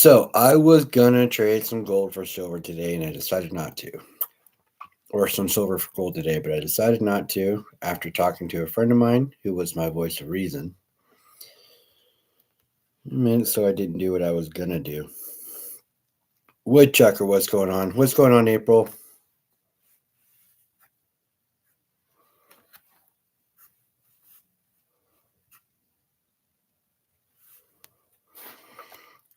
So I was gonna trade some gold for silver today, and I decided not to, or some silver for gold today, but I decided not to after talking to a friend of mine who was my voice of reason. So I didn't do what I was gonna do. Woodchucker, what's going on? What's going on, April?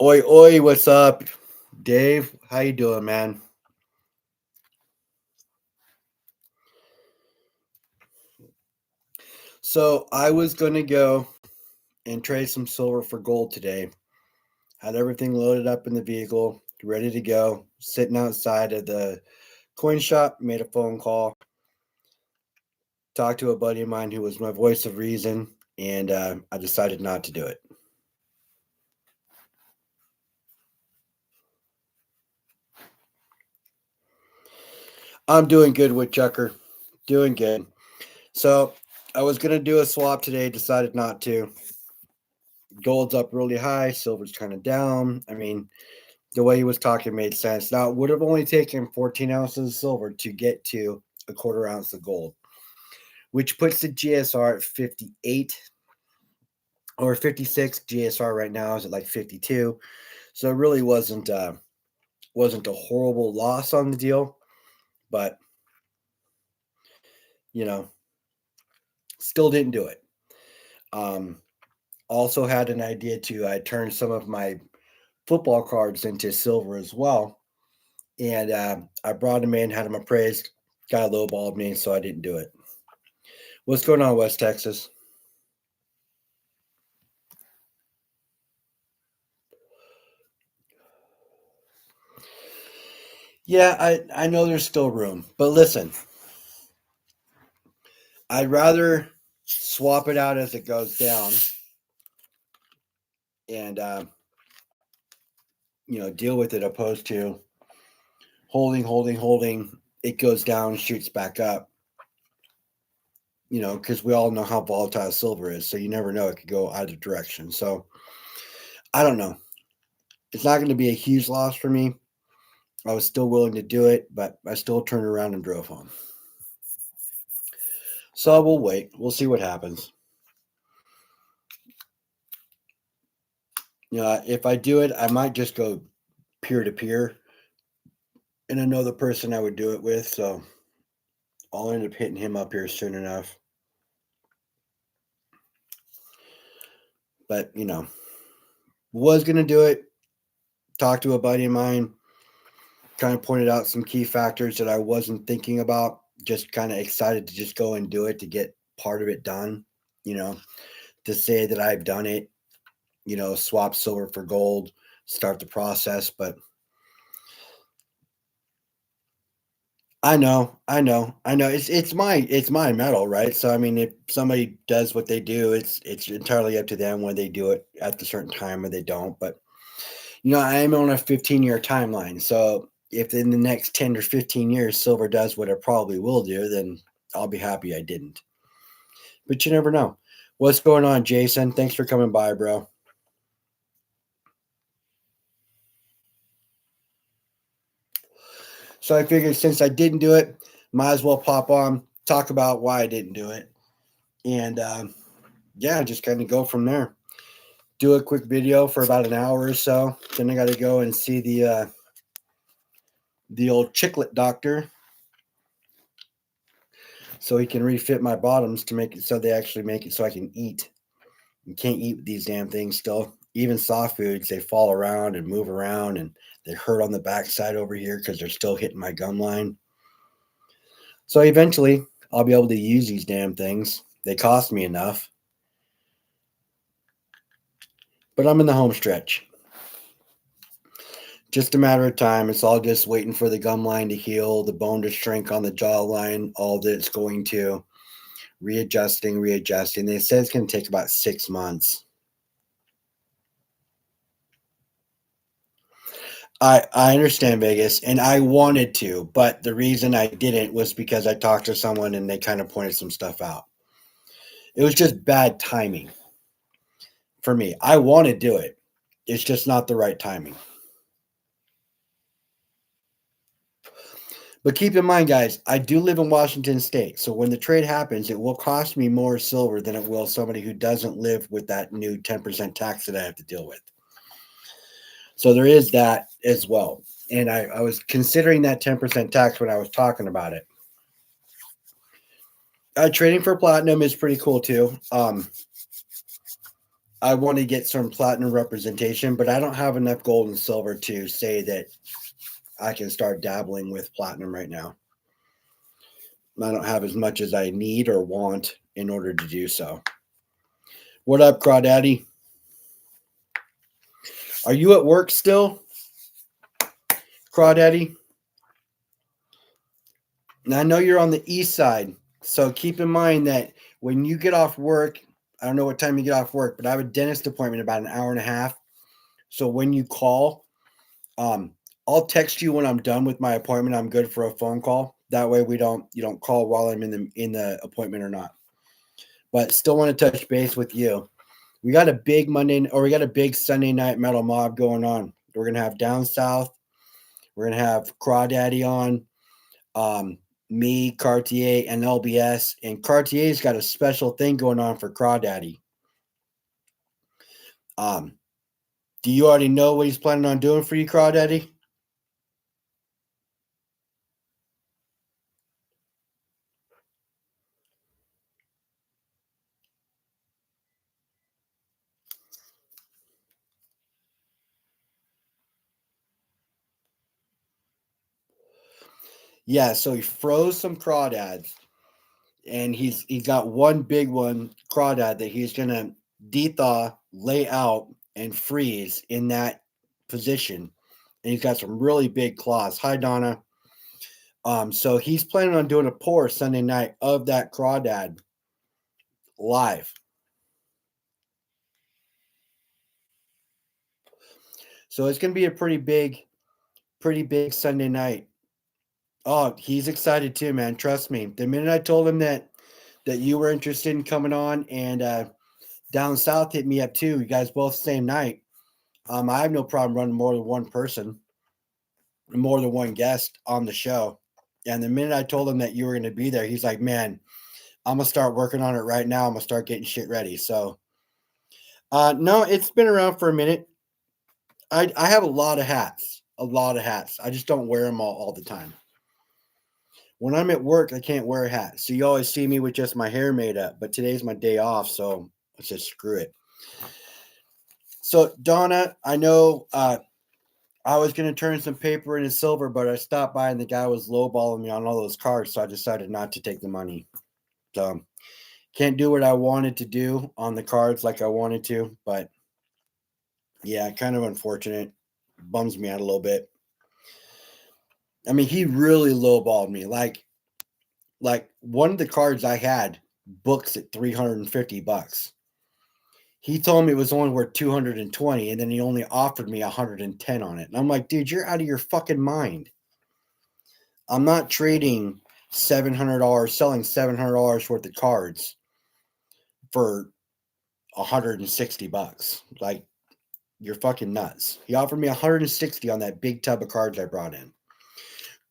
Oi, oi, what's up? Dave, how you doing, man? So I was gonna go and trade some silver for gold today. Had everything loaded up in the vehicle, ready to go, sitting outside of the coin shop, made a phone call, talked to a buddy of mine who was my voice of reason, and I decided not to do it. I'm doing good, Woodchucker. Doing good. So I was gonna do a swap today, decided not to. Gold's up really high, silver's kind of down. I mean, the way he was talking made sense. Now, it would have only taken 14 ounces of silver to get to a quarter ounce of gold, which puts the GSR at 58 or 56. GSR right now is at like 52. So it really wasn't a horrible loss on the deal, but you know, still didn't do it. Um, Also had an idea to turn some of my football cards into silver as well, and I brought him in, had him appraised, got lowballed me, so I didn't do it. What's going on, West Texas? Yeah, I know there's still room, but listen, I'd rather swap it out as it goes down and deal with it opposed to holding. It goes down, shoots back up. Because we all know how volatile silver is, so you never know, it could go either direction. So I don't know. It's not going to be a huge loss for me. I was still willing to do it, but I still turned around and drove home. So we'll wait. We'll see what happens. If I do it, I might just go peer to peer, and I know the person I would do it with, so I'll end up hitting him up here soon enough. But was gonna do it. Talk to a buddy of mine, kind of pointed out some key factors that I wasn't thinking about. Just kind of excited to just go and do it to get part of it done. You know, to say that I've done it. Swap silver for gold, start the process. But I know. It's my metal, right? So I mean, if somebody does what they do, it's entirely up to them when they do it at a certain time or they don't. But I am on a 15-year timeline. So if in the next 10 or 15 years silver does what it probably will do, then I'll be happy I didn't. But you never know. What's going on, Jason? Thanks for coming by, bro. So I figured since I didn't do it, might as well pop on, talk about why I didn't do it. And yeah, just kind of go from there. Do a quick video for about an hour or so. Then I got to go and see the old chiclet doctor so he can refit my bottoms to make it so they actually make it so I can eat. You can't eat these damn things still. Even soft foods, they fall around and move around and they hurt on the backside over here because they're still hitting my gum line. So eventually, I'll be able to use these damn things. They cost me enough. But I'm in the home stretch. Just a matter of time. It's all just waiting for the gum line to heal, the bone to shrink on the jawline, all that it's going to. Readjusting. They said it's going to take about 6 months. I understand Vegas, and I wanted to, but the reason I didn't was because I talked to someone and they kind of pointed some stuff out. It was just bad timing for me. I want to do it. It's just not the right timing. But keep in mind, guys, I do live in Washington State. So when the trade happens, it will cost me more silver than it will somebody who doesn't live with that new 10% tax that I have to deal with. So there is that as well. And I was considering that 10% tax when I was talking about it. Trading for platinum is pretty cool too. I want to get some platinum representation, but I don't have enough gold and silver to say that I can start dabbling with platinum right now. I don't have as much as I need or want in order to do so. What up, Crawdaddy? Are you at work still, Crawdaddy? And I know you're on the east side, so keep in mind that when you get off work, I don't know what time you get off work, but I have a dentist appointment in about an hour and a half. So when you call, I'll text you when I'm done with my appointment. I'm good for a phone call. That way you don't call while I'm in the appointment or not. But still want to touch base with you. We got a big Sunday night metal mob going on. We're gonna have Down South. We're gonna have Crawdaddy on. Me, Cartier, and LBS. And Cartier's got a special thing going on for Crawdaddy. Do you already know what he's planning on doing for you, Crawdaddy? Yeah, so he froze some crawdads, and he's got one big one crawdad that he's gonna dethaw, lay out, and freeze in that position. And he's got some really big claws. Hi, Donna. So he's planning on doing a pour Sunday night of that crawdad live. So it's gonna be a pretty big Sunday night. Oh, he's excited too, man. Trust me. The minute I told him that you were interested in coming on, and Down South hit me up too. You guys both same night. I have no problem running more than one person, more than one guest on the show. And the minute I told him that you were going to be there, he's like, "Man, I'm gonna start working on it right now. I'm gonna start getting shit ready." So, no, it's been around for a minute. I have a lot of hats, a lot of hats. I just don't wear them all the time. When I'm at work, I can't wear a hat. So you always see me with just my hair made up. But today's my day off, so let's just screw it. So Donna, I know I was going to turn some paper into silver, but I stopped by and the guy was lowballing me on all those cards, so I decided not to take the money. So can't do what I wanted to do on the cards like I wanted to, but yeah, kind of unfortunate. Bums me out a little bit. I mean, he really lowballed me. Like one of the cards I had books at $350. He told me it was only worth 220, and then he only offered me 110 on it. And I'm like, dude, you're out of your fucking mind. I'm not trading $700, selling $700 worth of cards for $160. Like, you're fucking nuts. He offered me 160 on that big tub of cards I brought in.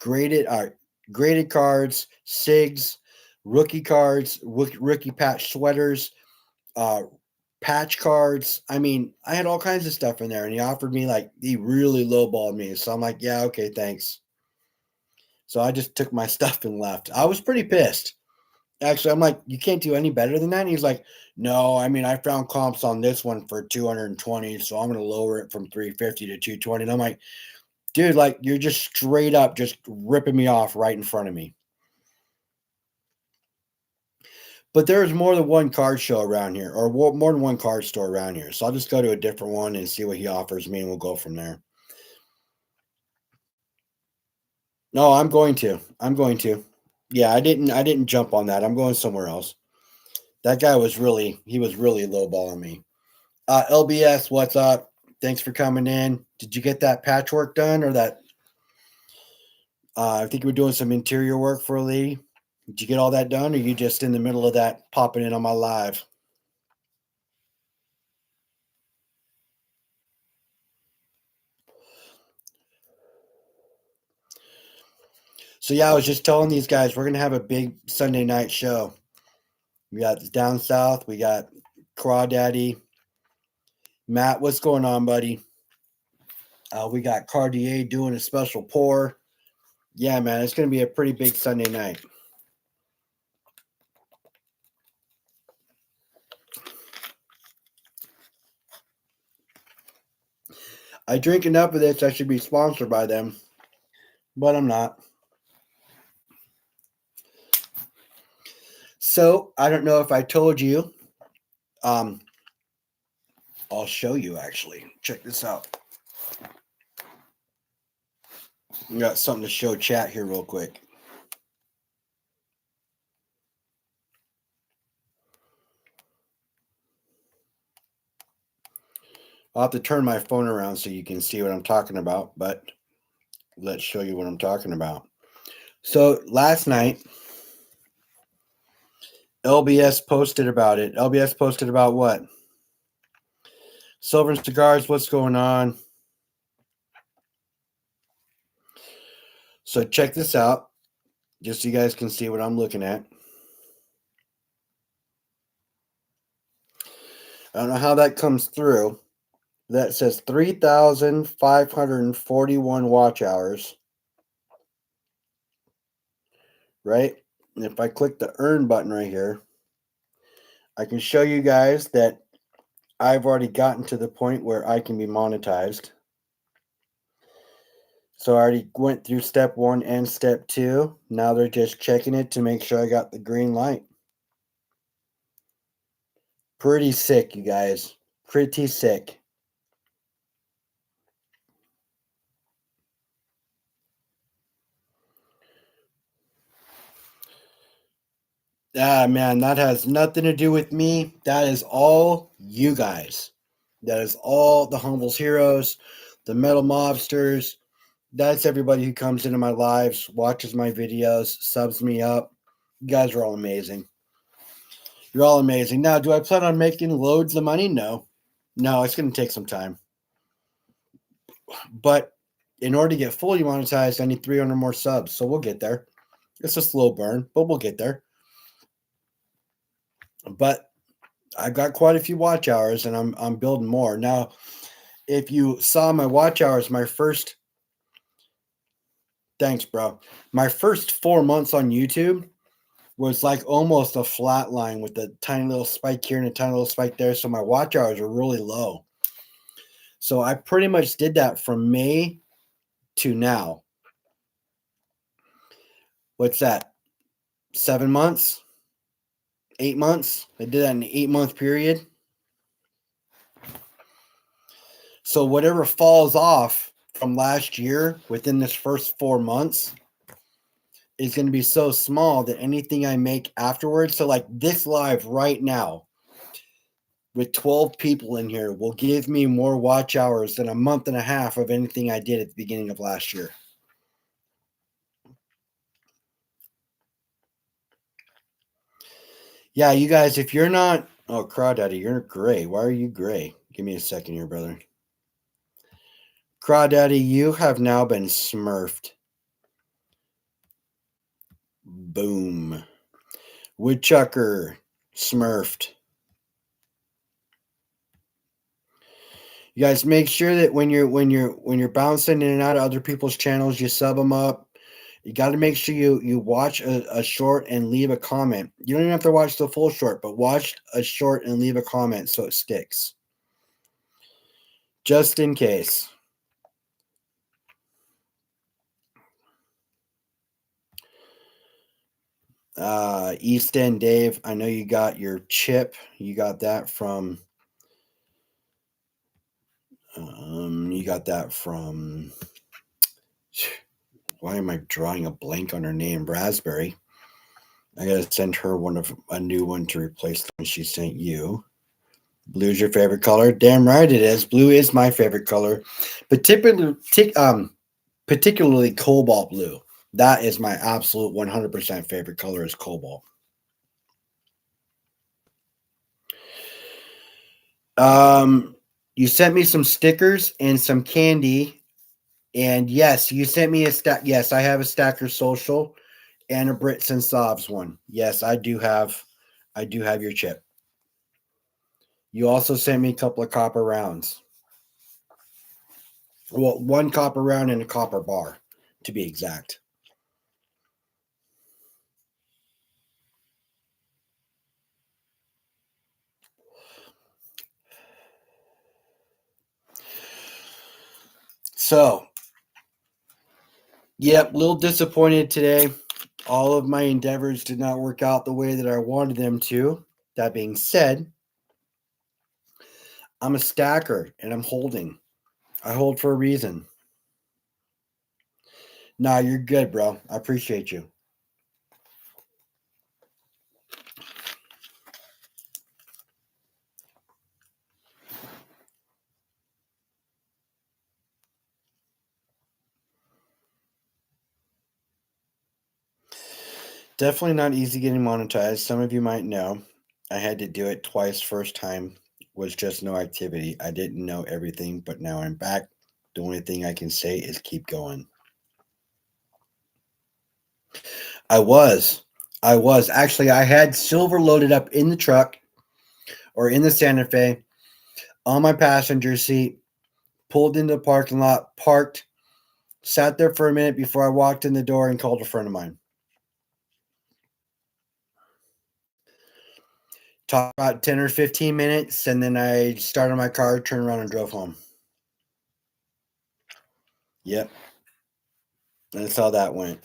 Graded cards, SIGs, rookie cards, rookie patch sweaters, uh, patch cards. I mean, I had all kinds of stuff in there, and he offered me he really lowballed me. So I'm like, yeah, okay, thanks. So I just took my stuff and left. I was pretty pissed. Actually, I'm like, you can't do any better than that. And he's like, no, I mean, I found comps on this one for 220, so I'm going to lower it from 350 to 220. And I'm like, dude, like, you're just straight up just ripping me off right in front of me. But there's more than one card show around here, or more than one card store around here. So I'll just go to a different one and see what he offers me, and we'll go from there. No, I'm going to. I'm going to. Yeah, I didn't jump on that. I'm going somewhere else. That guy he was really lowballing me. LBS, what's up? Thanks for coming in. Did you get that patchwork done or that? I think you were doing some interior work for a lady. Did you get all that done, or are you just in the middle of that popping in on my live? So yeah, I was just telling these guys we're gonna have a big Sunday night show. We got Down South, we got Crawdaddy. Matt, what's going on, buddy? We got Cartier doing a special pour. Yeah, man, it's gonna be a pretty big Sunday night. I drink enough of this, I should be sponsored by them, but I'm not. So I don't know if I told you. I'll show you actually. Check this out. I got something to show chat here real quick. I'll have to turn my phone around so you can see what I'm talking about, but let's show you what I'm talking about. So last night, LBS posted about it. LBS posted about what? Silver and Cigars, what's going on? So check this out, just so you guys can see what I'm looking at. I don't know how that comes through. That says 3,541 watch hours, right? And if I click the earn button right here, I can show you guys that I've already gotten to the point where I can be monetized. So I already went through step 1 and step 2. Now they're just checking it to make sure I got the green light. Pretty sick, you guys. Pretty sick. Ah, man, that has nothing to do with me. That is all you guys. That is all the Humbles Heroes, the Metal Mobsters. That's everybody who comes into my lives, watches my videos, subs me up. You guys are all amazing. You're all amazing. Now, do I plan on making loads of money? No. No, it's going to take some time. But in order to get fully monetized, I need 300 more subs. So we'll get there. It's a slow burn, but we'll get there. But I've got quite a few watch hours and I'm building more. Now, if you saw my watch hours, thanks, bro. My first 4 months on YouTube was like almost a flat line with a tiny little spike here and a tiny little spike there. So my watch hours were really low. So I pretty much did that from May to now. What's that? 7 months? 8 months? I did that in an 8-month period. So whatever falls off from last year within this first 4 months is going to be so small that anything I make afterwards, so like this live right now with 12 people in here, will give me more watch hours than a month and a half of anything I did at the beginning of last year. Yeah, you guys, if you're not, oh, Crawdaddy, you're gray. Why are you gray? Give me a second here, brother. Crawdaddy, you have now been smurfed. Boom. Woodchucker, smurfed. You guys make sure that when you're bouncing in and out of other people's channels, you sub them up. You got to make sure you watch a short and leave a comment. You don't even have to watch the full short, but watch a short and leave a comment so it sticks. Just in case. East End Dave, I know you got your chip. You got that from why am I drawing a blank on her name? Raspberry. I gotta send her a new one to replace the one she sent you. Blue's your favorite color? Damn right it is. Blue is my favorite color, but particularly cobalt blue. That is my absolute 100% favorite color is cobalt. You sent me some stickers and some candy And yes, you sent me a stack. Yes, I have a Stacker Social and a Brits and Sovs one. Yes, I do have. I do have your chip. You also sent me a couple of copper rounds. Well, one copper round and a copper bar, to be exact. So, yep, a little disappointed today. All of my endeavors did not work out the way that I wanted them to. That being said, I'm a stacker and I'm holding. I hold for a reason. Nah, you're good, bro. I appreciate you. Definitely not easy getting monetized. Some of you might know. I had to do it twice. First time was just no activity. I didn't know everything, but now I'm back. The only thing I can say is keep going. I was. I was. Actually, I had silver loaded up in the truck or in the Santa Fe on my passenger seat, pulled into the parking lot, parked, sat there for a minute before I walked in the door and called a friend of mine. Talked about 10 or 15 minutes, and then I started my car, turned around, and drove home. Yep. That's how that went.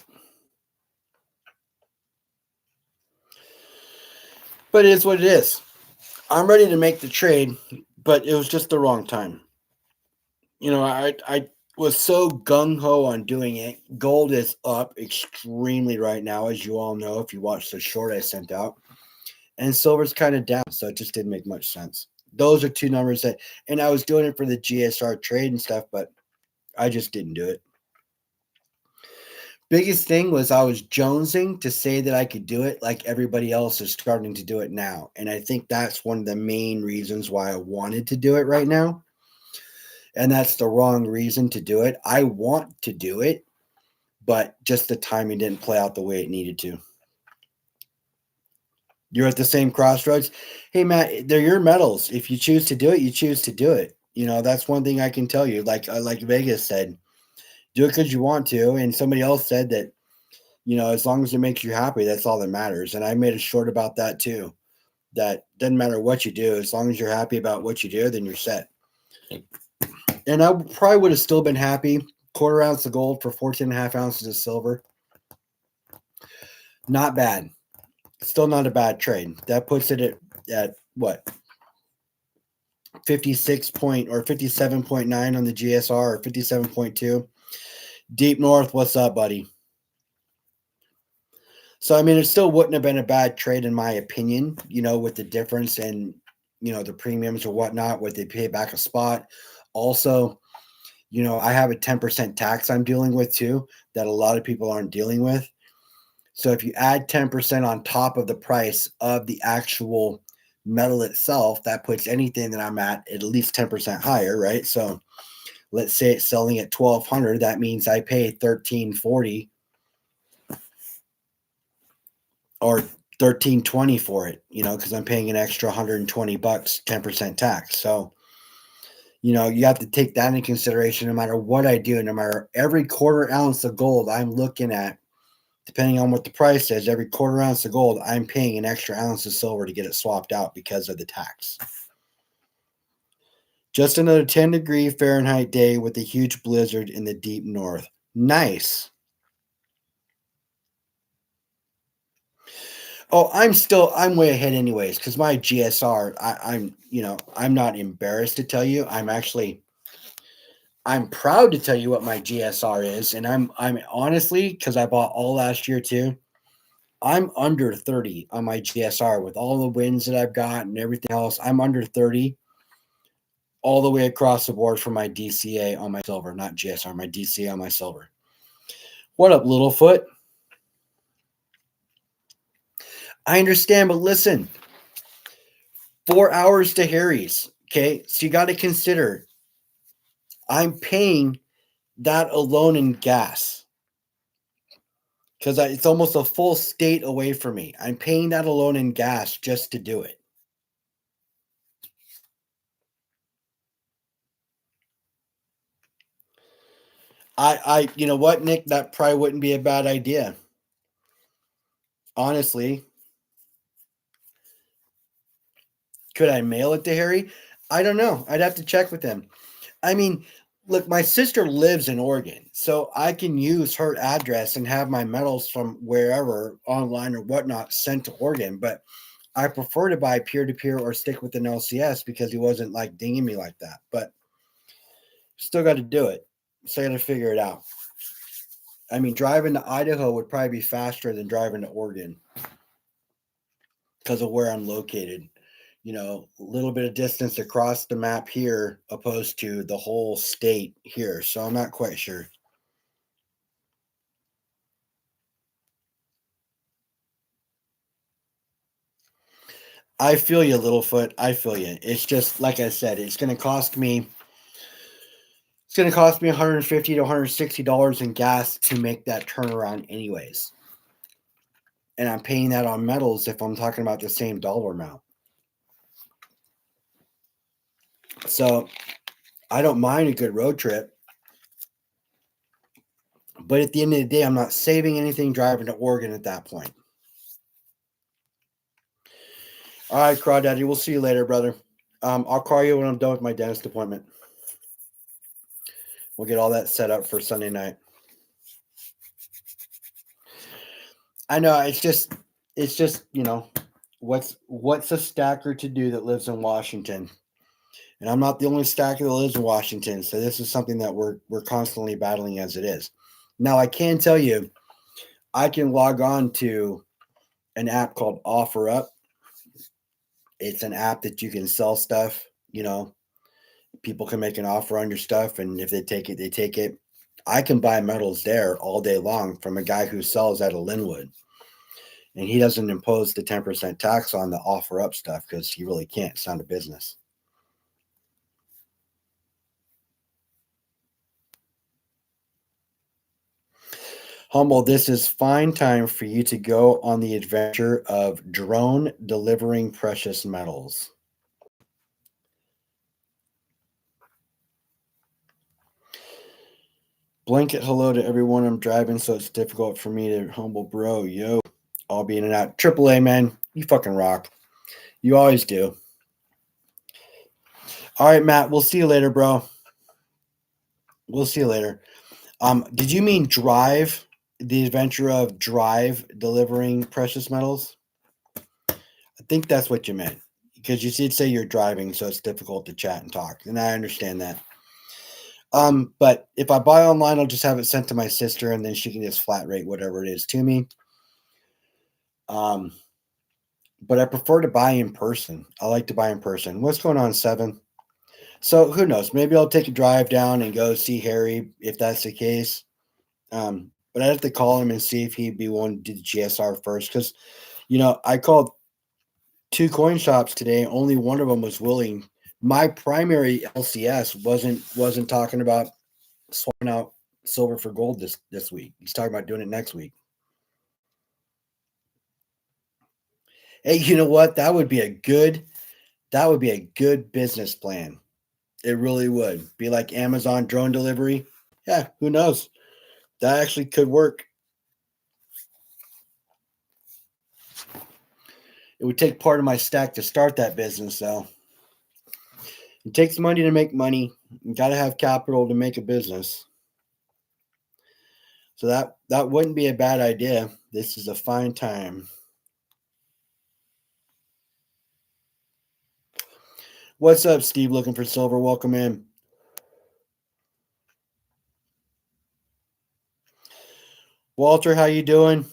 But it is what it is. I'm ready to make the trade, but it was just the wrong time. You know, I was so gung ho on doing it. Gold is up extremely right now, as you all know, if you watched the short I sent out. And silver's kind of down, so it just didn't make much sense. Those are two numbers that, and I was doing it for the GSR trade and stuff, but I just didn't do it. Biggest thing was I was jonesing to say that I could do it like everybody else is starting to do it now. And I think that's one of the main reasons why I wanted to do it right now. And that's the wrong reason to do it. I want to do it, but just the timing didn't play out the way it needed to. You're at the same crossroads. Hey, Matt, they're your medals. If you choose to do it, you choose to do it. You know, that's one thing I can tell you. Like Vegas said, do it because you want to. And somebody else said that, you know, as long as it makes you happy, that's all that matters. And I made a short about that too. That doesn't matter what you do, as long as you're happy about what you do, then you're set. And I probably would have still been happy. Quarter ounce of gold for 14 and a half ounces of silver. Not bad. Still not a bad trade. That puts it at what? 56 point or 57.9 on the GSR or 57.2. Deep North, what's up, buddy? So, I mean, it still wouldn't have been a bad trade, in my opinion, you know, with the difference in, you know, the premiums or whatnot, what they pay back a spot. Also, you know, I have a 10% tax I'm dealing with too that a lot of people aren't dealing with. So, if you add 10% on top of the price of the actual metal itself, that puts anything that I'm at least 10% higher, right? So, let's say it's selling at 1200, that means I pay 1340 or 1320 for it, you know, because I'm paying an extra 120 bucks, 10% tax. So, you know, you have to take that into consideration no matter what I do, no matter every quarter ounce of gold I'm looking at, depending on what the price is, every quarter ounce of gold, I'm paying an extra ounce of silver to get it swapped out because of the tax. Just another 10-degree Fahrenheit day with a huge blizzard in the deep north. Nice. Oh, I'm way ahead anyways because my GSR, I'm not embarrassed to tell you. I'm proud to tell you what my GSR is, and I'm honestly because I bought all last year too. I'm under 30 on my GSR with all the wins that I've got and everything else. I'm under 30 all the way across the board for my DCA on my silver, not GSR, my DCA on my silver. What up, Littlefoot? I understand, but listen, 4 hours to Harry's. Okay. So you got to consider I'm paying That alone in gas, because it's almost a full state away from me. I'm paying that alone in gas just to do it. You know what, Nick? That probably wouldn't be a bad idea. Honestly, could I mail it to Harry? I don't know. I'd have to check with him. I mean, look, my sister lives in Oregon, so I can use her address and have my metals from wherever online or whatnot sent to Oregon. But I prefer to buy peer to peer or stick with an LCS because he wasn't like dinging me like that. But still got to do it. Still got to figure it out. I mean, driving to Idaho would probably be faster than driving to Oregon because of where I'm located. You know, a little bit of distance across the map here opposed to the whole state here. So I'm not quite sure. I feel you, Littlefoot. I feel you. It's just like I said, it's going to cost me. It's going to cost me $150 to $160 in gas to make that turnaround, anyways. And I'm paying that on metals if I'm talking about the same dollar amount. So I don't mind a good road trip. But at the end of the day, I'm not saving anything driving to Oregon at that point. All right, Crawdaddy, we'll see you later, brother. I'll call you when I'm done with my dentist appointment. We'll get all that set up for Sunday night. I know it's just what's a stacker to do that lives in Washington, and I'm not the only stacker that lives in Washington. So this is something that we're constantly battling as it is. Now I can tell you, I can log on to an app called OfferUp. It's an app that you can sell stuff. You know, people can make an offer on your stuff, and if they take it, they take it. I can buy metals there all day long from a guy who sells out of Linwood, and he doesn't impose the 10% tax on the offer up stuff because he really can't. It's not a business. Humble, this is fine time for you to go on the adventure of drone delivering precious metals. Blanket hello to everyone. I'm driving, so it's difficult for me to humble bro. Yo, I'll be in and out. AAA, man. You fucking rock. You always do. All right, Matt. We'll see you later, bro. We'll see you later. Did you mean Drive? The adventure of Drive delivering precious metals? I think that's what you meant because you did say you're driving, so it's difficult to chat and talk, and I understand that. But if I buy online, I'll just have it sent to my sister, and then she can just flat rate whatever it is to me. But I prefer to buy in person. I like to buy in person. What's going on, Seven? So who knows? Maybe I'll take a drive down and go see Harry if that's the case. But I'd have to call him and see if he'd be willing to do the GSR first. Because, I called two coin shops today. Only one of them was willing. My primary LCS wasn't talking about swapping out silver for gold this week. He's talking about doing it next week. Hey, you know what? That would be a good business plan. It really would be like Amazon drone delivery. Yeah, who knows? That actually could work. It would take part of my stack to start that business, though. It takes money to make money. You got to have capital to make a business. So that wouldn't be a bad idea. This is a fine time. What's up, Steve? Looking for silver? Welcome in. Walter, how you doing?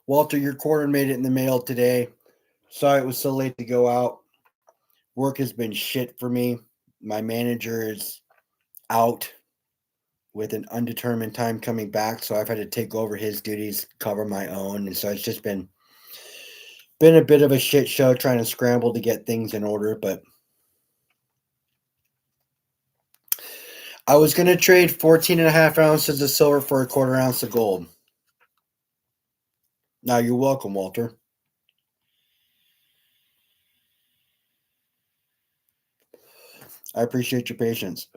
Walter, your quarter made it in the mail today. Sorry it was so late to go out. Work has been shit for me. My manager is out with an undetermined time coming back, so I've had to take over his duties, cover my own, and so it's just been Been a bit of a shit show trying to scramble to get things in order, but I was going to trade 14 and a half ounces of silver for a quarter ounce of gold. Now, you're welcome, Walter. I appreciate your patience.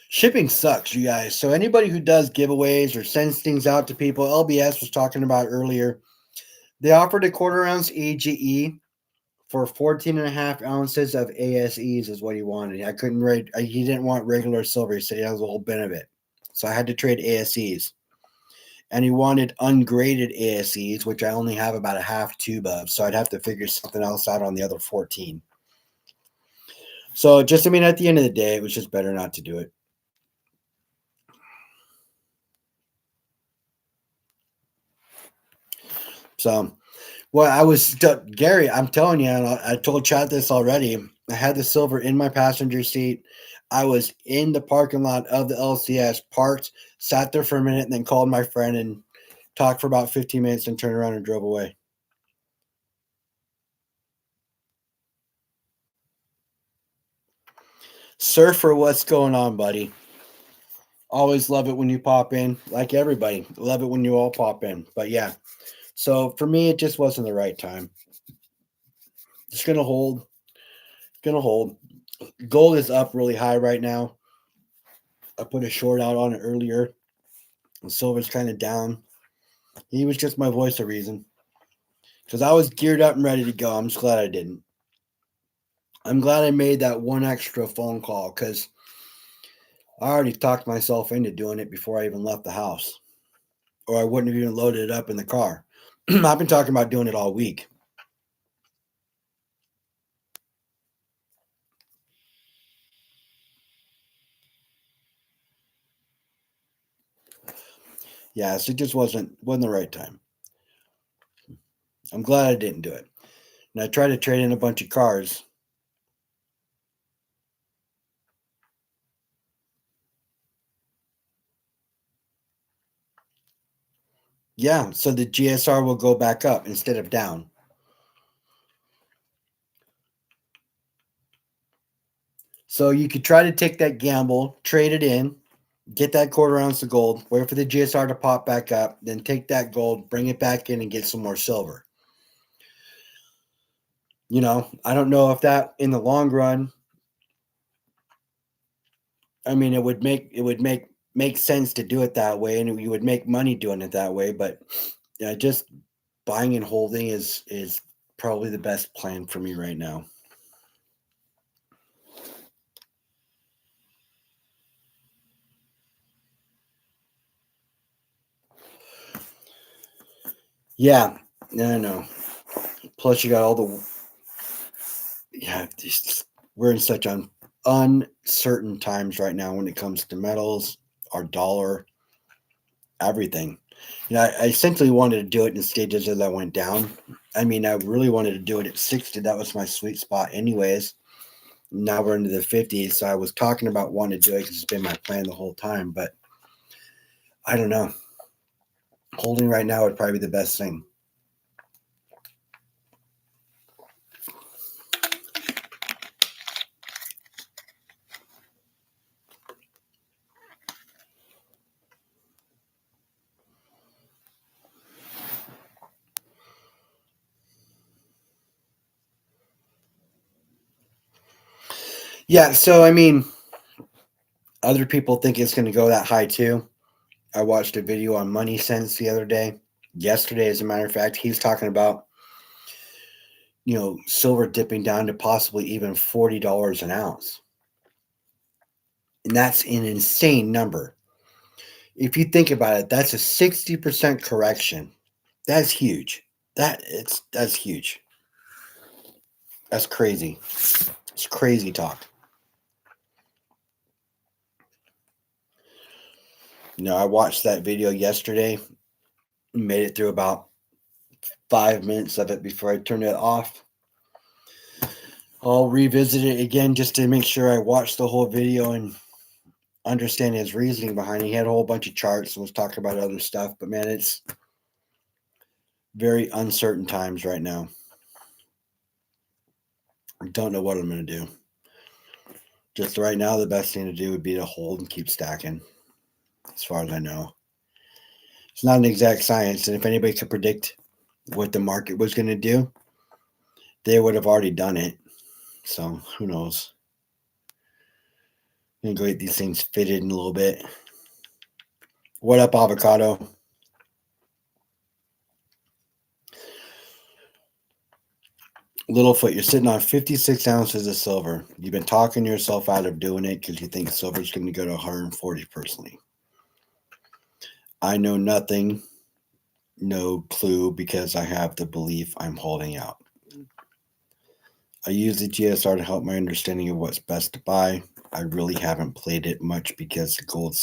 Shipping sucks, you guys. So anybody who does giveaways or sends things out to people, LBS was talking about earlier, they offered a quarter ounce AGE for 14 and a half ounces of ASEs is what he wanted. I couldn't rate. He didn't want regular silver. He said he has a whole bin of it. So I had to trade ASEs. And he wanted ungraded ASEs, which I only have about a half tube of. So I'd have to figure something else out on the other 14. So just, I mean, at the end of the day, it was just better not to do it. So, well, I was, Gary, I'm telling you, I told Chad this already. I had the silver in my passenger seat. I was in the parking lot of the LCS, parked, sat there for a minute, and then called my friend and talked for about 15 minutes and turned around and drove away. Surfer, what's going on, buddy? Always love it when you pop in, like everybody. Love it when you all pop in. But yeah, so for me, it just wasn't the right time. Just gonna hold. Gonna hold. Gold is up really high right now. I put a short out on it earlier. And silver's kind of down. He was just my voice of reason. Because I was geared up and ready to go. I'm just glad I didn't. I'm glad I made that one extra phone call because I already talked myself into doing it before I even left the house. Or I wouldn't have even loaded it up in the car. I've been talking about doing it all week. Yeah, so it just wasn't the right time. I'm glad I didn't do it. And I tried to trade in a bunch of cars. Yeah, so the GSR will go back up instead of down. So you could try to take that gamble, trade it in, get that quarter ounce of gold, wait for the GSR to pop back up, then take that gold, bring it back in, and get some more silver. You know, I don't know if that in the long run, I mean, it would make sense to do it that way, and you would make money doing it that way. But yeah, just buying and holding is probably the best plan for me right now. Yeah, no. Plus, you got all the we're in such uncertain times right now when it comes to metals, our dollar, everything. You know, I essentially wanted to do it in stages as I went down. I mean, I really wanted to do it at 60. That was my sweet spot, anyways. Now we're into the 50s, so I was talking about wanting to do it because it's been my plan the whole time. But I don't know. Holding right now would probably be the best thing. Yeah, so I mean, other people think it's going to go that high too. I watched a video on Money Sense the other day. Yesterday, as a matter of fact, he's talking about, you know, silver dipping down to possibly even $40 an ounce. And that's an insane number. If you think about it, that's a 60% correction. That's huge. That's huge. That's crazy. It's crazy talk. You know, I watched that video yesterday, made it through about 5 minutes of it before I turned it off. I'll revisit it again just to make sure I watched the whole video and understand his reasoning behind it. He had a whole bunch of charts and was talking about other stuff, but man, Very uncertain times right now. I don't know what I'm going to do. Just right now, the best thing to do would be to hold and keep stacking, as far as I know. It's not an exact science, and if anybody could predict what the market was going to do, they would have already done it. So who knows? I'm going to go get these things fitted in a little bit. What up, avocado? Littlefoot, you're sitting on 56 ounces of silver. You've been talking yourself out of doing it because you think silver's going to go to 140 personally. I know nothing, no clue, because I have the belief I'm holding out. I use the GSR to help my understanding of what's best to buy. I really haven't played it much because the gold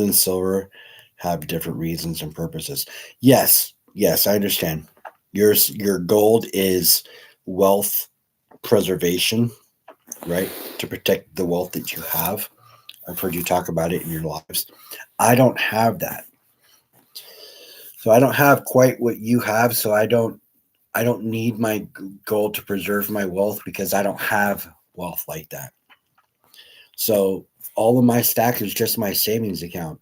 and silver have different reasons and purposes. Yes, I understand. Your gold is wealth preservation, right? To protect the wealth that you have. I've heard you talk about it in your lives. I don't have that. So I don't have quite what you have, so I don't need my gold to preserve my wealth because I don't have wealth like that. So all of my stack is just my savings account.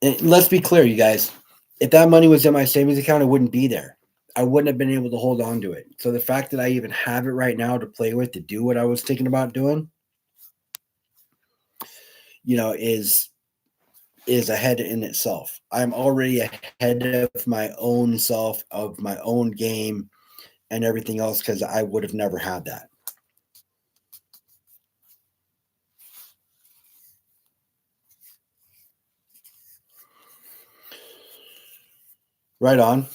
And let's be clear, you guys. If that money was in my savings account, it wouldn't be there. I wouldn't have been able to hold on to it. So the fact that I even have it right now to play with, to do what I was thinking about doing, is ahead in itself. I'm already ahead of my own self, of my own game, and everything else because I would have never had that. Right on.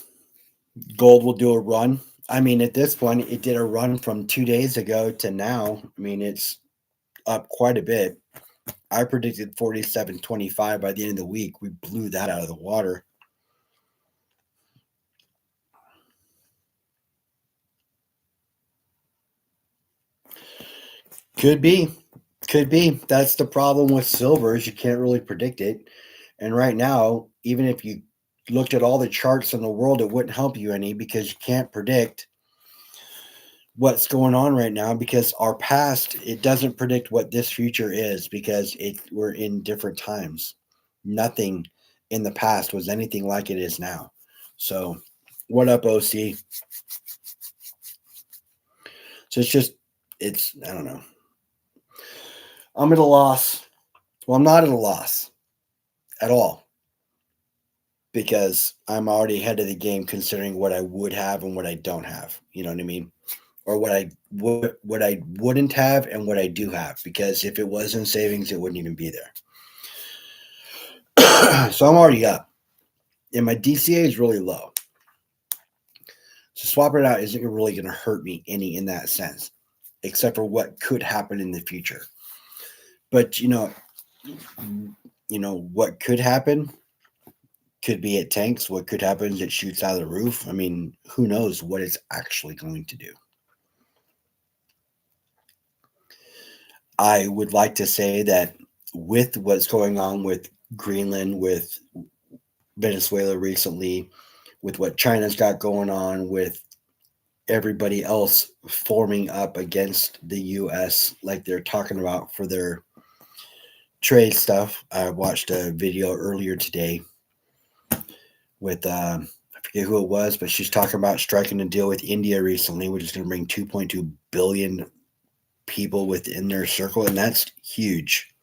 Gold will do a run. I mean, at this point, it did a run from 2 days ago to now. I mean, it's up quite a bit. I predicted 47.25 by the end of the week. We blew that out of the water. Could be. Could be. That's the problem with silver is you can't really predict it. And right now, even if you looked at all the charts in the world, it wouldn't help you any because you can't predict what's going on right now because our past, it doesn't predict what this future is because we're in different times. Nothing in the past was anything like it is now. So what up, OC? So I don't know. I'm at a loss. Well, I'm not at a loss at all because I'm already ahead of the game considering what I would have and what I don't have. You know what I mean? Or what I wouldn't have and what I do have because if it was in savings, it wouldn't even be there. So I'm already up, and my DCA is really low. So swapping it out isn't really going to hurt me any in that sense, except for what could happen in the future. But what could happen could be it tanks. What could happen is it shoots out of the roof. I mean, who knows what it's actually going to do. I would like to say that with what's going on with Greenland, with Venezuela recently, with what China's got going on, with everybody else forming up against the U.S. like they're talking about for their trade stuff. I watched a video earlier today with I forget who it was, but she's talking about striking a deal with India recently, which is going to bring 2.2 billion people within their circle, and that's huge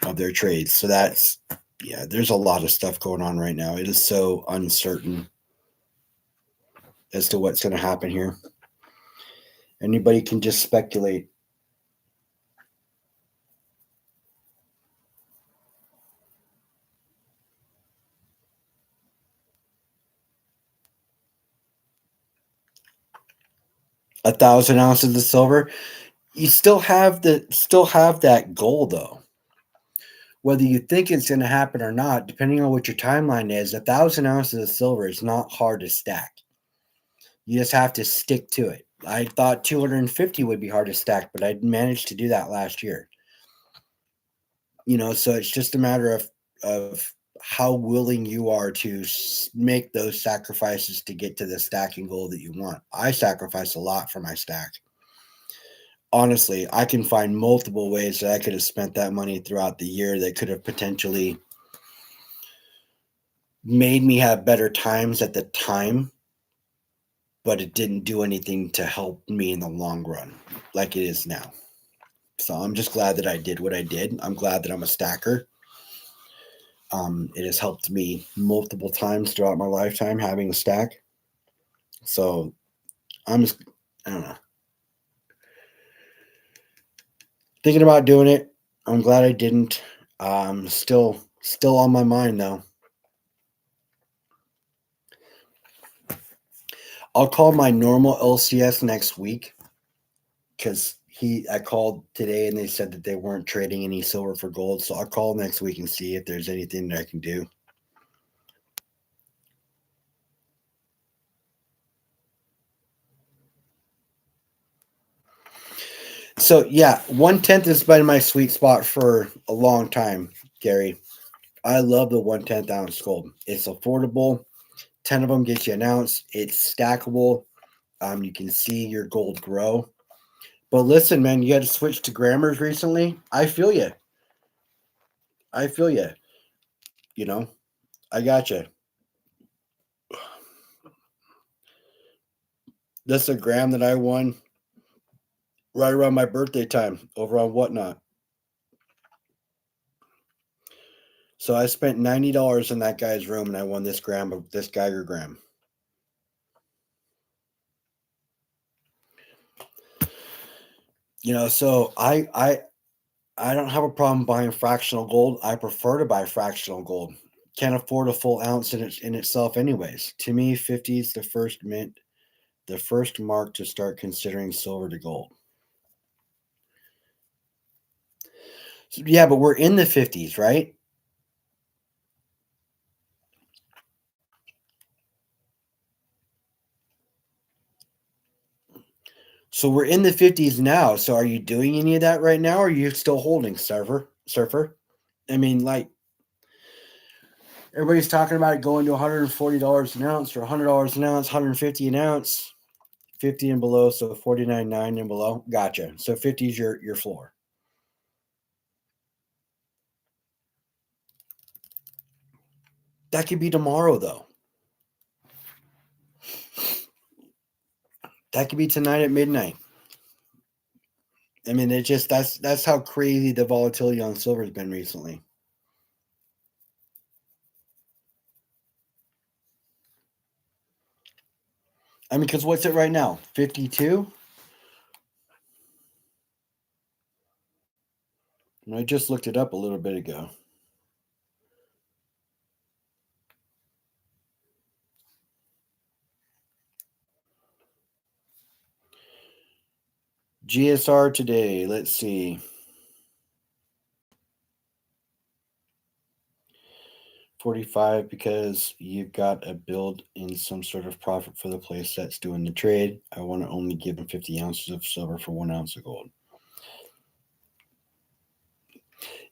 of their trades. So there's a lot of stuff going on right now. It is so uncertain as to what's going to happen here. Anybody can just speculate. A 1,000 ounces of silver. You still have that goal though. Whether you think it's going to happen or not, depending on what your timeline is, 1,000 ounces of silver is not hard to stack. You just have to stick to it. I thought 250 would be hard to stack, but I managed to do that last year. So it's just a matter of how willing you are to make those sacrifices to get to the stacking goal that you want. I sacrifice a lot for my stack. Honestly, I can find multiple ways that I could have spent that money throughout the year that could have potentially made me have better times at the time, but it didn't do anything to help me in the long run like it is now. So I'm just glad that I did what I did. I'm glad that I'm a stacker. It has helped me multiple times throughout my lifetime having a stack. So I'm just, I don't know, thinking about doing it. I'm glad I didn't. Still on my mind though. I'll call my normal LCS next week because I called today and they said that they weren't trading any silver for gold. So I'll call next week and see if there's anything that I can do. So yeah, 1/10 has been my sweet spot for a long time, Gary. I love the 1/10 ounce gold. It's affordable. 10 of them gets you an ounce. It's stackable. You can see your gold grow. But listen, man, you had to switch to grammars recently. I feel you. I feel you. You know, I got you. This is a gram that I won right around my birthday time over on Whatnot. So I spent $90 in that guy's room and I won this gram of this Geiger gram. So I don't have a problem buying fractional gold. I prefer to buy fractional gold. Can't afford a full ounce in itself anyways. To me, 50 is the first mint, the first mark to start considering silver to gold. So, yeah, but we're in the 50s, right? So we're in the 50s now. So are you doing any of that right now or are you still holding surfer? I mean, like everybody's talking about it going to $140 an ounce or $100 an ounce, 150 an ounce, 50 and below, so 49.9 and below. Gotcha. So 50 is your floor. That could be tomorrow though. That could be tonight at midnight. I mean, it just that's how crazy the volatility on silver has been recently. I mean, because what's it right now? 52? I just looked it up a little bit ago. GSR today, let's see. 45 because you've got a build in some sort of profit for the place that's doing the trade. I want to only give them 50 ounces of silver for 1 ounce of gold.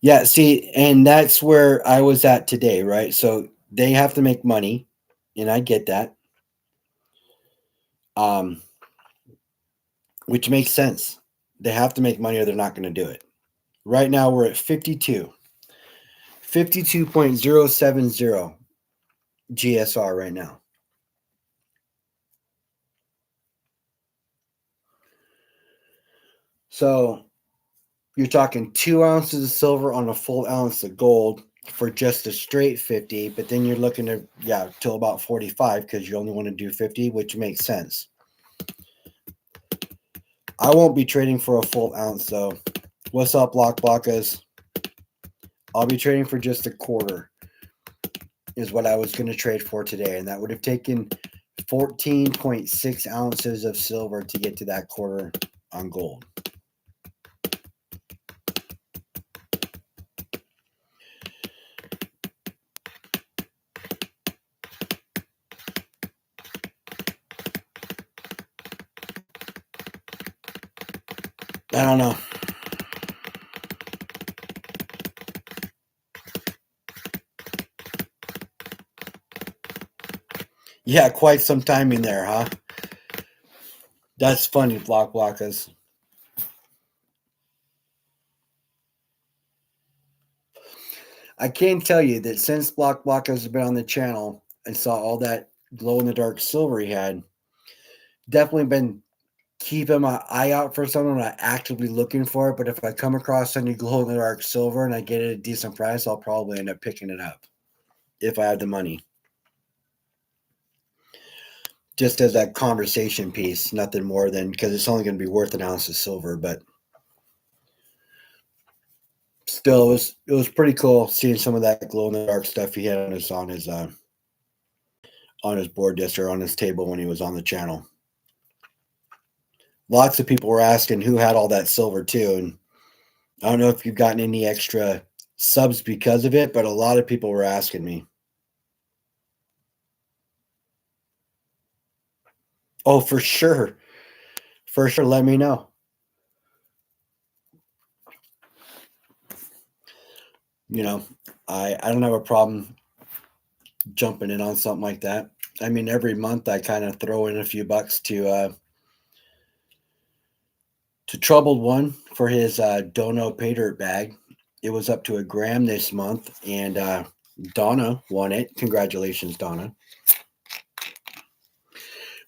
Yeah, see, and that's where I was at today, right? So they have to make money, and I get that. Which makes sense. They have to make money or they're not going to do it. Right now we're at 52. 52.070 GSR right now. So you're talking 2 ounces of silver on a full ounce of gold for just a straight 50, but then you're looking at, till about 45 because you only want to do 50, which makes sense. I won't be trading for a full ounce though. What's up, Lockbackas? I'll be trading for just a quarter is what I was going to trade for today, and that would have taken 14.6 ounces of silver to get to that quarter on gold. I don't know. Yeah, quite some timing there, huh? That's funny, Block Blockas. I can tell you that since Block Blockas has been on the channel and saw all that glow in the dark silver he had, definitely been keeping my eye out for someone. I'm not actively looking for it, but if I come across any glow in the dark silver and I get it at a decent price, I'll probably end up picking it up if I have the money. Just as that conversation piece, nothing more than because it's only going to be worth an ounce of silver, but still, it was pretty cool seeing some of that glow in the dark stuff he had on his board disc or on his table when he was on the channel. Lots of people were asking who had all that silver too, and I don't know if you've gotten any extra subs because of it, but a lot of people were asking me. Oh, for sure. For sure. Let me know. You know, I don't have a problem jumping in on something like that. I mean, every month I kind of throw in a few bucks to Troubled One for his Dono pay dirt bag. It was up to a gram this month, and Donna won it. Congratulations, Donna.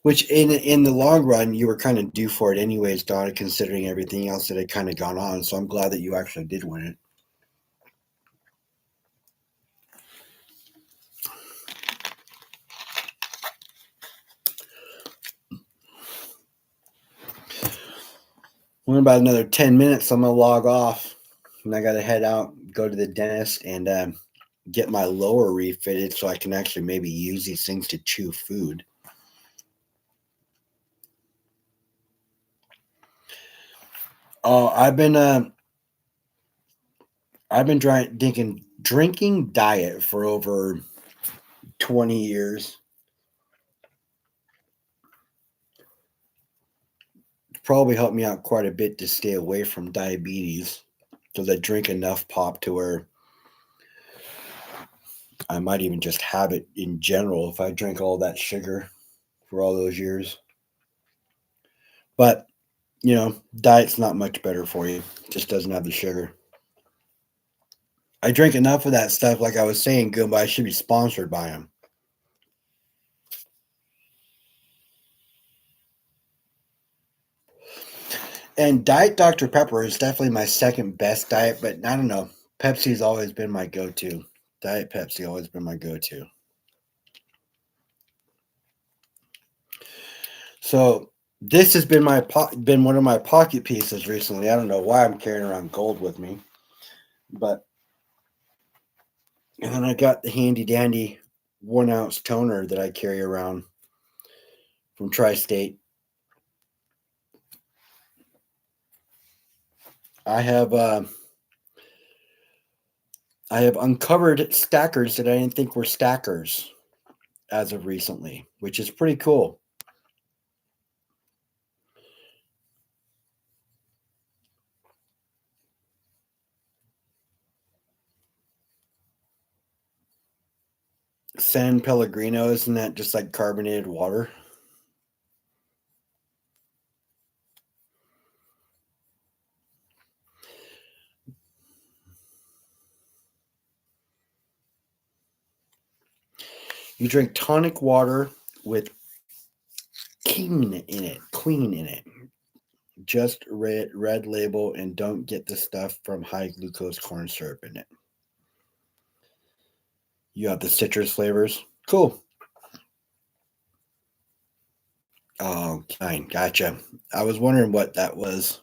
Which in the long run, you were kind of due for it anyways, Donna, considering everything else that had kind of gone on. So I'm glad that you actually did win it. We're about another 10 minutes. I'm gonna log off, and I gotta head out, go to the dentist, and get my lower refitted so I can actually maybe use these things to chew food. Oh, I've been drinking diet for over 20 years. Probably helped me out quite a bit to stay away from diabetes because I drink enough pop to where I might even just have it in general if I drink all that sugar for all those years. But, diet's not much better for you. It just doesn't have the sugar. I drink enough of that stuff, like I was saying, Goomba. I should be sponsored by them. And Diet Dr. Pepper is definitely my second best diet, but I don't know. Pepsi's always been my go-to. Diet Pepsi always been my go-to. So this has been been one of my pocket pieces recently. I don't know why I'm carrying around gold with me, but and then I got the handy dandy 1 ounce toner that I carry around from Tri-State. I have uncovered stackers that I didn't think were stackers as of recently, which is pretty cool. San Pellegrino, isn't that just like carbonated water? You drink tonic water with queen in it. Just red label and don't get the stuff from high glucose corn syrup in it. You have the citrus flavors. Cool. Oh, fine. Gotcha. I was wondering what that was.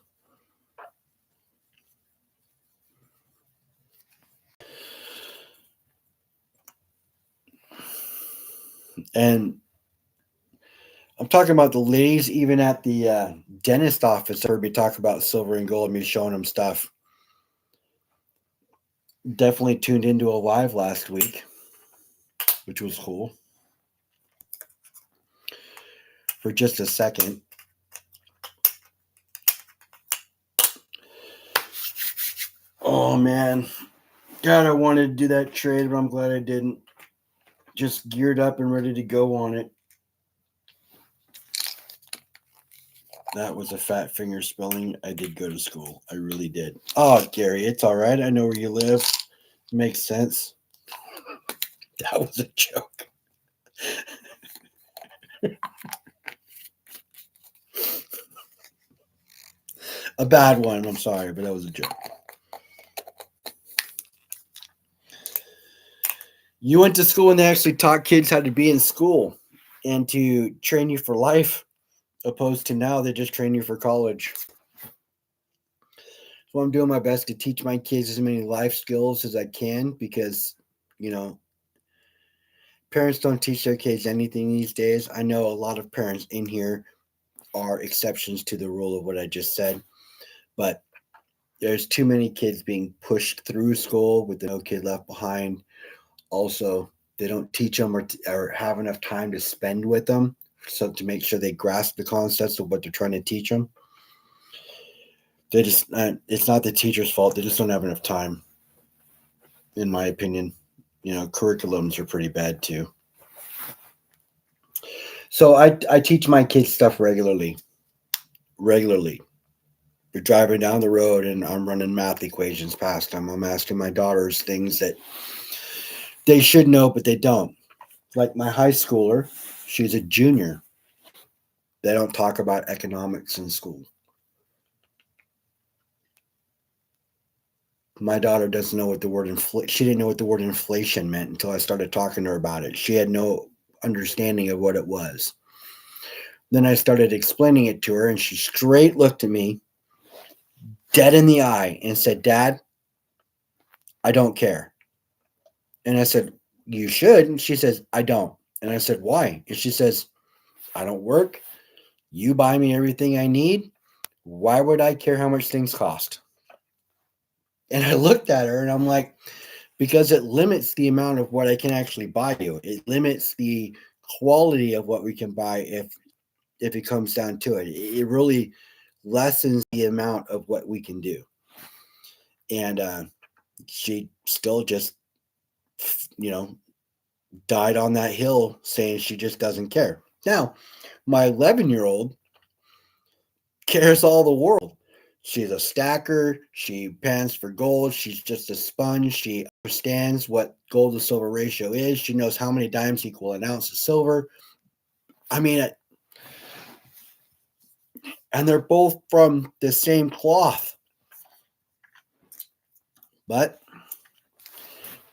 And I'm talking about the ladies, even at the dentist office, heard me talk about silver and gold, me showing them stuff. Definitely tuned into a live last week, which was cool. For just a second. Oh, man. God, I wanted to do that trade, but I'm glad I didn't. Just geared up and ready to go on it. That was a fat finger spelling. I did go to school. I really did. Oh, Gary, it's all right. I know where you live. Makes sense. That was a joke. A bad one. I'm sorry, but that was a joke. You went to school and they actually taught kids how to be in school and to train you for life, opposed to now they just train you for college. So I'm doing my best to teach my kids as many life skills as I can because, you know, parents don't teach their kids anything these days. I know a lot of parents in here are exceptions to the rule of what I just said, but there's too many kids being pushed through school with no kid left behind. Also, they don't teach them or have enough time to spend with them so to make sure they grasp the concepts of what they're trying to teach them. They just it's not the teacher's fault. They just don't have enough time, in my opinion. Curriculums are pretty bad too. So I teach my kids stuff regularly. Regularly. We're driving down the road and I'm running math equations past them. I'm asking my daughters things that they should know, but they don't. Like my high schooler, she's a junior. They don't talk about economics in school. My daughter doesn't know what the word she didn't know what the word inflation meant until I started talking to her about it. She had no understanding of what it was. Then I started explaining it to her, and she straight looked at me dead in the eye and said, "Dad, I don't care." And I said, "You should." And she says, "I don't." And I said, "Why?" And she says, "I don't work. You buy me everything I need. Why would I care how much things cost?" And I looked at her and I'm like, because it limits the amount of what I can actually buy you. It limits the quality of what we can buy if it comes down to it. It really lessens the amount of what we can do. And she still just, you know, died on that hill saying she just doesn't care. Now, my 11-year-old cares all the world. She's a stacker. She pans for gold. She's just a sponge. She understands what gold to silver ratio is. She knows how many dimes equal an ounce of silver. I mean, and they're both from the same cloth, but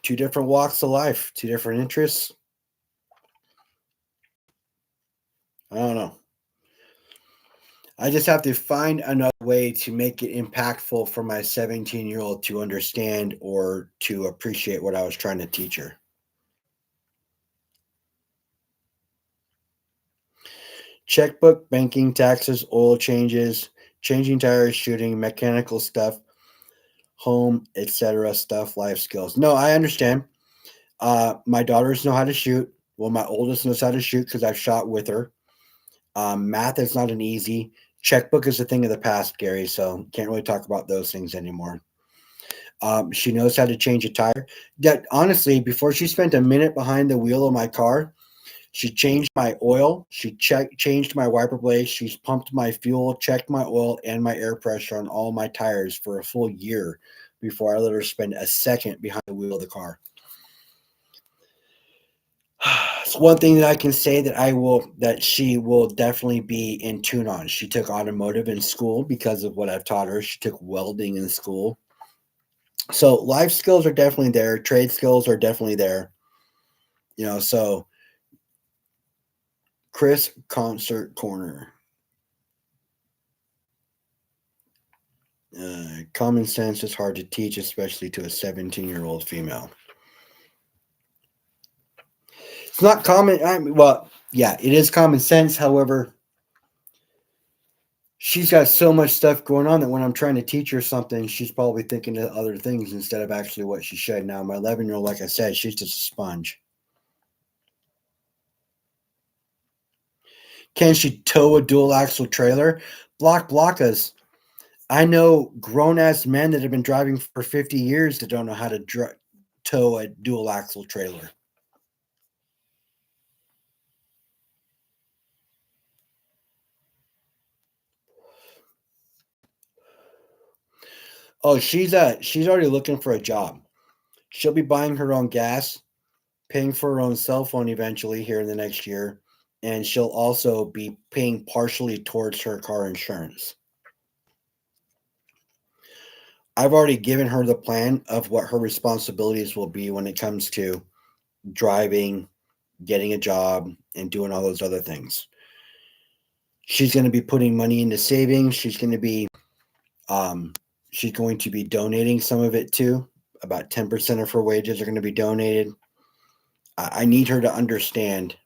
two different walks of life, two different interests. I don't know. I just have to find another way to make it impactful for my 17-year-old to understand or to appreciate what I was trying to teach her. Checkbook, banking, taxes, oil changes, changing tires, shooting, mechanical stuff, home, etc. stuff, life skills. No, I understand. My daughters know how to shoot. Well, my oldest knows how to shoot because I've shot with her. Math is not an easy. Checkbook is a thing of the past, Gary. So can't really talk about those things anymore. She knows how to change a tire. That honestly, before she spent a minute behind the wheel of my car, she changed my oil. She changed my wiper blades. She's pumped my fuel, checked my oil and my air pressure on all my tires for a full year before I let her spend a second behind the wheel of the car. It's one thing that I can say that she will definitely be in tune on. She took automotive in school because of what I've taught her. She took welding in school. So life skills are definitely there. Trade skills are definitely there. So Chris Concert Corner. Common sense is hard to teach, especially to a 17-year-old female. It's not common. Well, yeah, it is common sense. However, she's got so much stuff going on that when I'm trying to teach her something, she's probably thinking of other things instead of actually what she should. Now, my 11-year-old, like I said, she's just a sponge. Can she tow a dual axle trailer? Block us. I know grown ass men that have been driving for 50 years that don't know how to tow a dual axle trailer. Oh, she's already looking for a job. She'll be buying her own gas, paying for her own cell phone eventually here in the next year, and she'll also be paying partially towards her car insurance. I've already given her the plan of what her responsibilities will be when it comes to driving, getting a job, and doing all those other things. She's going to be putting money into savings. Um, she's going to be donating some of it too. About 10% of her wages are going to be donated. I need her to understand.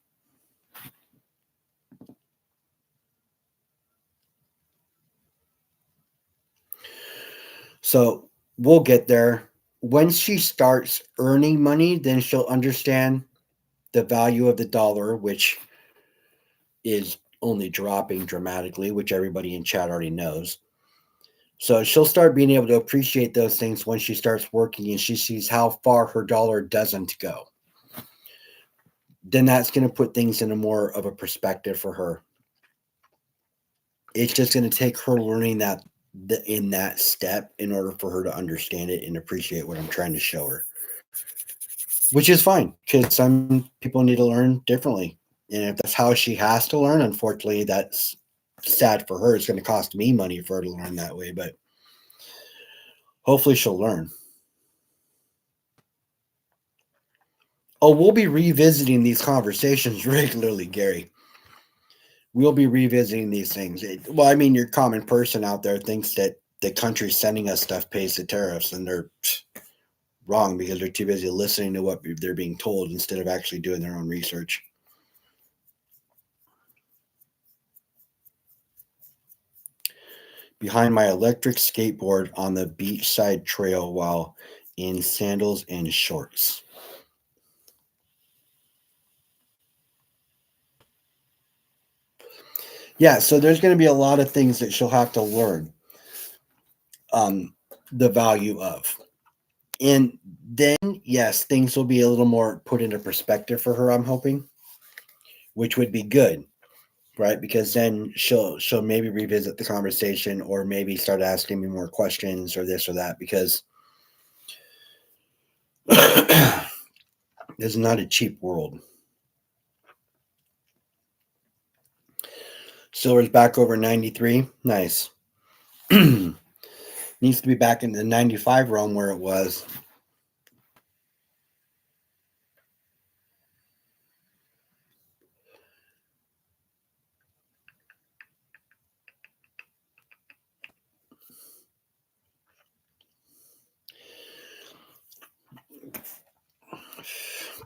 So we'll get there. When she starts earning money, then she'll understand the value of the dollar, which is only dropping dramatically, which everybody in chat already knows. So she'll start being able to appreciate those things when she starts working and she sees how far her dollar doesn't go. Then that's going to put things in a more of a perspective for her. It's just going to take her learning that in that step in order for her to understand it and appreciate what I'm trying to show her, which is fine because some people need to learn differently. And if that's how she has to learn, unfortunately, that's sad for her. It's going to cost me money for her to learn that way, but hopefully she'll learn. Oh, we'll be revisiting these conversations regularly, Gary. We'll be revisiting these things. Well, I mean, your common person out there thinks that the country sending us stuff pays the tariffs, and they're wrong because they're too busy listening to what they're being told instead of actually doing their own research. Behind my electric skateboard on the beachside trail while in sandals and shorts. Yeah, so there's going to be a lot of things that she'll have to learn the value of. And then, yes, things will be a little more put into perspective for her, I'm hoping, which would be good, right? Because then she'll maybe revisit the conversation or maybe start asking me more questions or this or that because this is not a cheap world. Silver's back over 93. Nice. Needs to be back in the 95 realm where it was.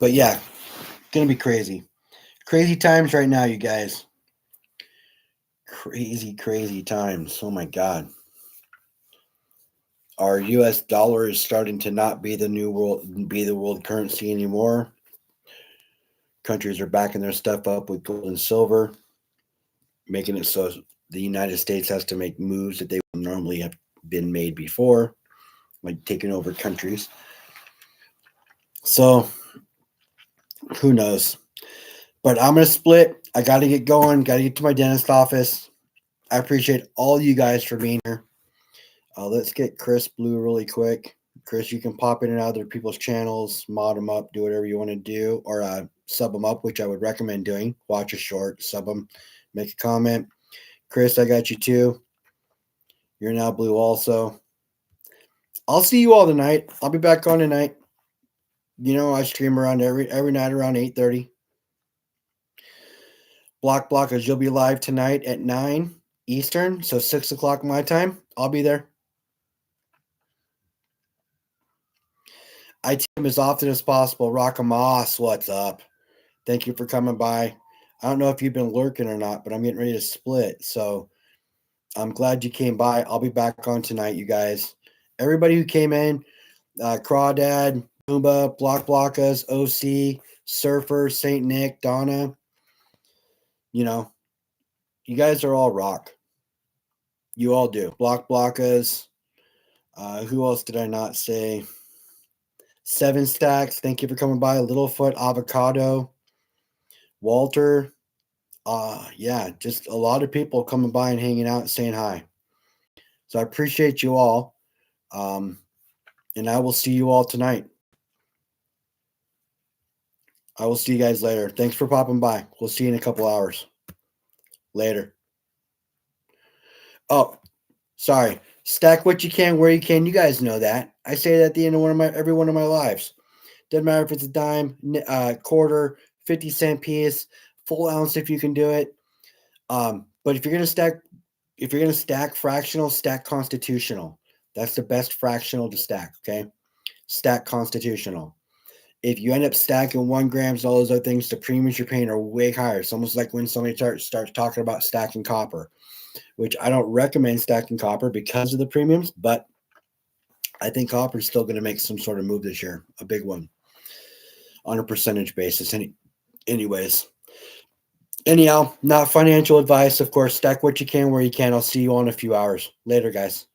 But yeah, gonna be crazy. Crazy times right now, you guys. Crazy, crazy times. Oh my God. Our US dollar is starting to not be the world currency anymore. Countries are backing their stuff up with gold and silver, making it so the United States has to make moves that they would normally have been made before, like taking over countries. So who knows? But I'm gonna split. I gotta get going, gotta get to my dentist office. I appreciate all you guys for being here. Let's get Chris Blue really quick. Chris, you can pop in and out of other people's channels, mod them up, do whatever you want to do, or sub them up, which I would recommend doing. Watch a short, sub them, make a comment. Chris, I got you too. You're now blue also. I'll see you all tonight. I'll be back on tonight. You know, I stream around every night around 8:30. Blockers, you'll be live tonight at 9 Eastern, so 6 o'clock my time. I'll be there. I team as often as possible. Rockamoss, what's up? Thank you for coming by. I don't know if you've been lurking or not, but I'm getting ready to split. So I'm glad you came by. I'll be back on tonight, you guys. Everybody who came in, Crawdad, Boomba, Blockas, OC, Surfer, St. Nick, Donna, you know, you guys are all rock. You all do. Blockas. Who else did I not say? Seven Stacks. Thank you for coming by. Littlefoot, Avocado, Walter. Yeah, just a lot of people coming by and hanging out and saying hi. So I appreciate you all. And I will see you all tonight. I will see you guys later. Thanks for popping by. We'll see you in a couple hours. Later. Oh, sorry. Stack what you can where you can. You guys know that. I say that at the end of every one of my lives. Doesn't matter if it's a dime, quarter, 50-cent piece, full ounce if you can do it. But if you're gonna stack fractional, stack constitutional. That's the best fractional to stack. Okay, stack constitutional. If you end up stacking 1 grams, all those other things, the premiums you're paying are way higher. It's almost like when somebody starts talking about stacking copper, which I don't recommend stacking copper because of the premiums, but I think copper is still going to make some sort of move this year, a big one, on a percentage basis. Anyways, anyhow, not financial advice, of course. Stack what you can where you can. I'll see you all in a few hours. Later, guys.